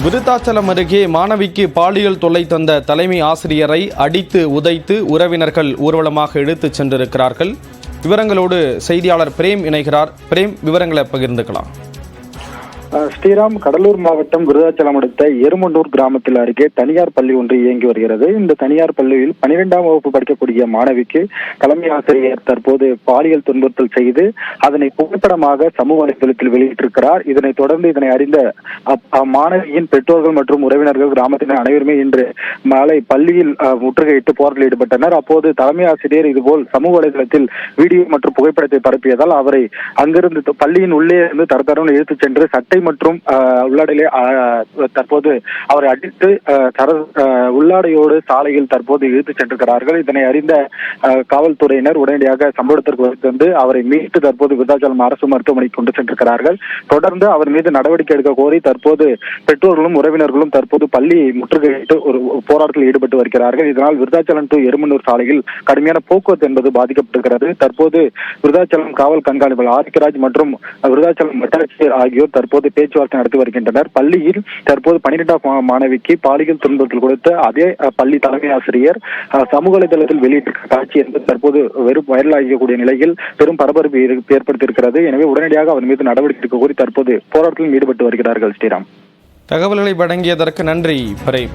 விருத்தாச்சலம் அருகே மாணவிக்கு பாலியல் தொல்லை தந்த தலைமை ஆசிரியரை அடித்து உதைத்து உறவினர்கள் ஊர்வலமாக இழுத்துச் சென்றிருக்கிறார்கள். விவரங்களோடு செய்தியாளர் பிரேம் இணைகிறார். பிரேம், விவரங்களை பகிர்ந்துக்கலாம். ஸ்ரீராம், கடலூர் மாவட்டம் விருத்தாச்சலம் அடுத்த எருமண்டூர் கிராமத்தில் அருகே தனியார் பள்ளி ஒன்று இயங்கி வருகிறது. இந்த தனியார் பள்ளியில் 12ஆம் வகுப்பு படிக்கக்கூடிய மாணவிக்கு தலைமை ஆசிரியர் தற்போது பாலியல் துன்புறுத்தல் செய்து அதனை புகைப்படமாக சமூக வலைதளத்தில் வெளியிட்டிருக்கிறார். இதனைத் தொடர்ந்து இதனை அறிந்த மாணவியின் பெற்றோர்கள் மற்றும் உறவினர்கள் கிராமத்தினர் அனைவருமே இன்று மாலை பள்ளியில் முற்றுகையிட்டு போராட்டத்தில் ஈடுபட்டனர். அப்போது தலைமை ஆசிரியர் இதுபோல் சமூக வலைதளத்தில் வீடியோ மற்றும் புகைப்படத்தை பரப்பியதால் அவரை அங்கிருந்து பள்ளியின் உள்ளே இருந்து தரத்தரன்னு இழுத்துச் சென்று சட்டை மற்றும் உள்ளாடையிலே தற்போது அவரை அடித்து உள்ளாடையோடு சாலையில் தற்போது இழுத்துச் சென்றிருக்கிறார்கள். இதனை அறிந்த காவல்துறையினர் உடனடியாக சம்பவத்திற்கு வந்து அவரை மீட்டு தற்போது விருத்தாச்சலம் அரசு மருத்துவமனைக்கு கொண்டு சென்றிருக்கிறார்கள். தொடர்ந்து அவர் மீது நடவடிக்கை எடுக்க கோரி தற்போது பெற்றோர்களும் உறவினர்களும் தற்போது பள்ளி முற்றுகையிட்டு ஒரு போராட்டத்தில் ஈடுபட்டு வருகிறார்கள். இதனால் விருத்தாச்சலம் டு எருமண்டூர் சாலையில் கடுமையான போக்குவரத்து என்பது பாதிக்கப்பட்டிருக்கிறது. தற்போது விருத்தாச்சலம் காவல் கண்காணிப்பாளர் ஆதிக்கராஜ் மற்றும் விருத்தாச்சலம் வட்டாட்சியர் ஆகியோர் தற்போது பேச்சுவார்த்தை நடத்தி வருகின்றனர். பள்ளியில் தற்போது 12ஆம் மாணவிக்கு பாலியல் துன்புறுத்தல் கொடுத்த அதே பள்ளி தலைமை ஆசிரியர் சமூக வலைதளத்தில் வெளியிட்டிருக்க காட்சி என்பது தற்போது வெறும் வைரலாகக்கூடிய நிலையில் பெரும் பரபரப்பு ஏற்படுத்தியிருக்கிறது. எனவே உடனடியாக அவர் மீது நடவடிக்கை எடுக்க கோரி தற்போது போராட்டத்தில் ஈடுபட்டு வருகிறார்கள். ஸ்ரீராம், தகவல்களை வழங்கியதற்கு நன்றி பிரேம்.